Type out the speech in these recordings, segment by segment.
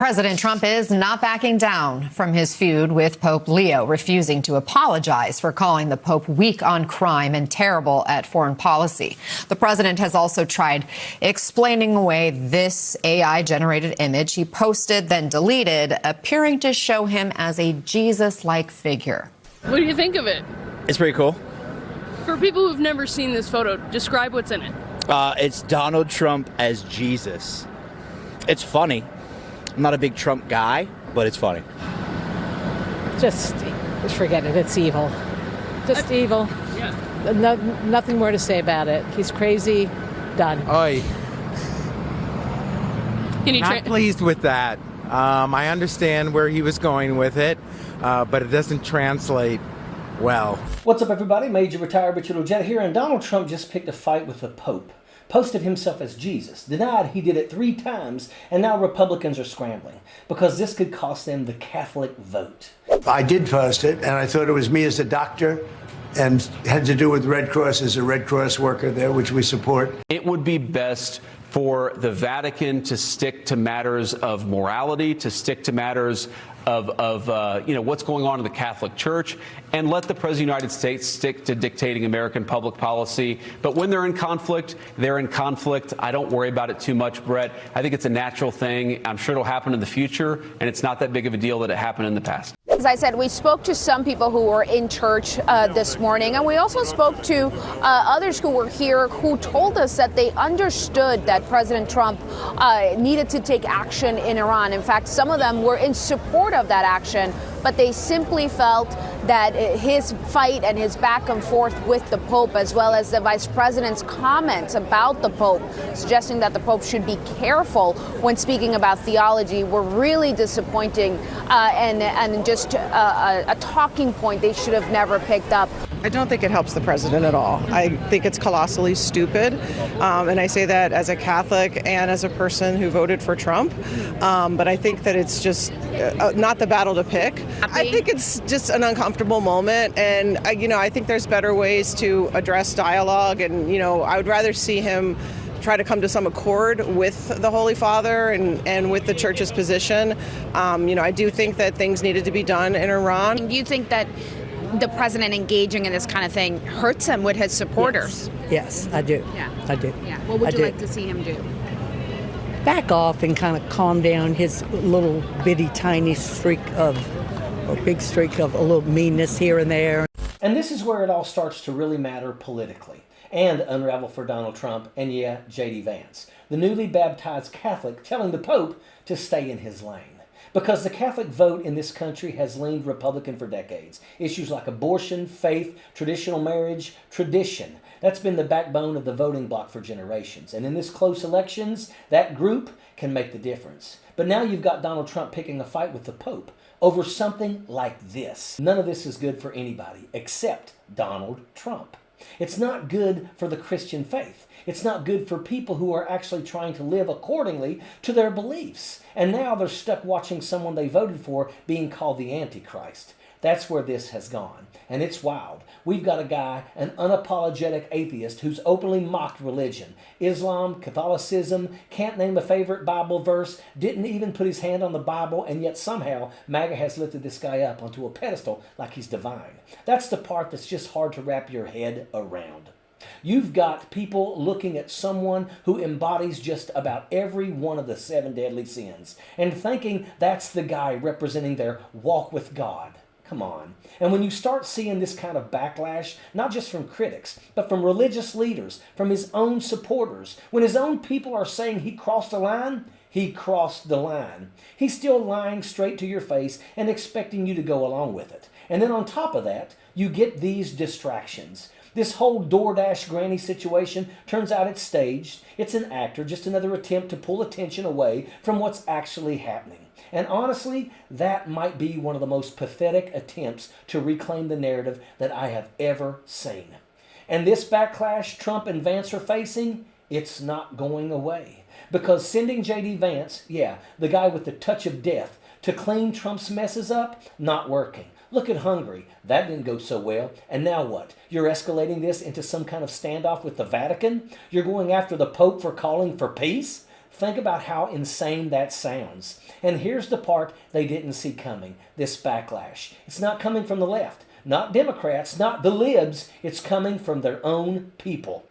President Trump is not backing down from his feud with Pope Leo, refusing to apologize for calling the Pope weak on crime and terrible at foreign policy. The president has also tried explaining away this AI-generated image he posted, then deleted, appearing to show him as a Jesus-like figure. What do you think of it? It's pretty cool. For people who've never seen this photo, describe what's in it. It's Donald Trump as Jesus. It's funny. I'm not a big Trump guy, but it's funny. Just forget it. It's evil. Just evil. Yeah. Nothing more to say about it. He's crazy. Done. Oy. Can you Not pleased with that. I understand where he was going with it, but it doesn't translate well. What's up, everybody? Major Retired Richard Ojeda here, and Donald Trump just picked a fight with the Pope. Posted himself as Jesus, denied he did it 3 times, and now Republicans are scrambling because this could cost them the Catholic vote. I did post it, and I thought it was me as a doctor and had to do with Red Cross as a Red Cross worker there, which we support. It would be best for the Vatican to stick to matters of morality, to stick to matters of what's going on in the Catholic Church, and let the President of the United States stick to dictating American public policy. But when they're in conflict, they're in conflict. I don't worry about it too much, Brett. I think it's a natural thing. I'm sure it'll happen in the future, and it's not that big of a deal that it happened in the past. As I said, we spoke to some people who were in church this morning, and we also spoke to others who were here who told us that they understood that President Trump needed to take action in Iran. In fact, some of them were in support of that action, but they simply felt that his fight and his back and forth with the Pope, as well as the Vice President's comments about the Pope, suggesting that the Pope should be careful when speaking about theology, were really disappointing and just a talking point they should have never picked up. I don't think it helps the president at all. I think it's colossally stupid, and I say that as a Catholic and as a person who voted for Trump, but I think that it's just not the battle to pick. I think it's just an uncomfortable moment, and I think there's better ways to address dialogue, and I would rather see him try to come to some accord with the Holy Father and with the Church's position. I do think that things needed to be done in Iran. Do you think that the president engaging in this kind of thing hurts him with his supporters? Yes, I do. Yeah. I do. Yeah. What would you like to see him do? Back off and kind of calm down his little bitty tiny big streak of a little meanness here and there. And this is where it all starts to really matter politically and unravel for Donald Trump and, yeah, J.D. Vance, the newly baptized Catholic telling the Pope to stay in his lane. Because the Catholic vote in this country has leaned Republican for decades. Issues like abortion, faith, traditional marriage, tradition. That's been the backbone of the voting bloc for generations. And in this close elections, that group can make the difference. But now you've got Donald Trump picking a fight with the Pope over something like this. None of this is good for anybody except Donald Trump. It's not good for the Christian faith. It's not good for people who are actually trying to live accordingly to their beliefs. And now they're stuck watching someone they voted for being called the Antichrist. That's where this has gone. And it's wild. We've got a guy, an unapologetic atheist, who's openly mocked religion. Islam, Catholicism, can't name a favorite Bible verse, didn't even put his hand on the Bible, and yet somehow MAGA has lifted this guy up onto a pedestal like he's divine. That's the part that's just hard to wrap your head around. You've got people looking at someone who embodies just about every one of the 7 deadly sins and thinking that's the guy representing their walk with God. Come on. And when you start seeing this kind of backlash, not just from critics, but from religious leaders, from his own supporters, when his own people are saying he crossed the line, he crossed the line. He's still lying straight to your face and expecting you to go along with it. And then on top of that, you get these distractions. This whole DoorDash granny situation, turns out it's staged. It's an actor, just another attempt to pull attention away from what's actually happening. And honestly, that might be one of the most pathetic attempts to reclaim the narrative that I have ever seen. And this backlash Trump and Vance are facing, it's not going away. Because sending J.D. Vance, yeah, the guy with the touch of death, to clean Trump's messes up, not working. Look at Hungary. That didn't go so well. And now what? You're escalating this into some kind of standoff with the Vatican? You're going after the Pope for calling for peace? Think about how insane that sounds. And here's the part they didn't see coming, this backlash. It's not coming from the left, not Democrats, not the libs. It's coming from their own people.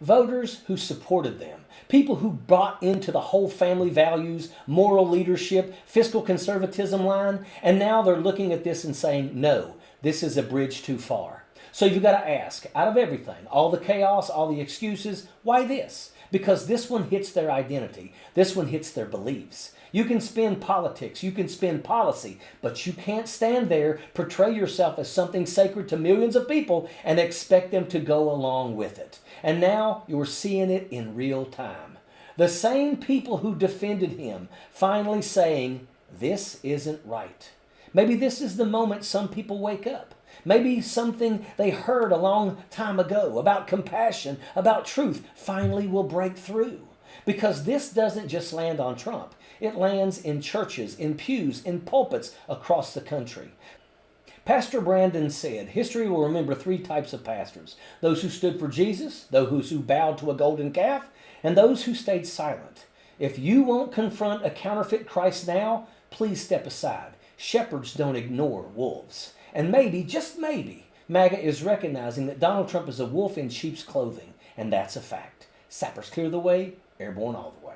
Voters who supported them. People who bought into the whole family values, moral leadership, fiscal conservatism line, and now they're looking at this and saying, no, this is a bridge too far. So you've got to ask, out of everything, all the chaos, all the excuses, why this? Because this one hits their identity. This one hits their beliefs. You can spin politics, you can spin policy, but you can't stand there, portray yourself as something sacred to millions of people, and expect them to go along with it. And now you're seeing it in real time. The same people who defended him finally saying, this isn't right. Maybe this is the moment some people wake up. Maybe something they heard a long time ago about compassion, about truth, finally will break through. Because this doesn't just land on Trump. It lands in churches, in pews, in pulpits across the country. Pastor Brandon said, history will remember three types of pastors. Those who stood for Jesus, those who bowed to a golden calf, and those who stayed silent. If you won't confront a counterfeit Christ now, please step aside. Shepherds don't ignore wolves. And maybe, just maybe, MAGA is recognizing that Donald Trump is a wolf in sheep's clothing. And that's a fact. Sappers clear the way, airborne all the way.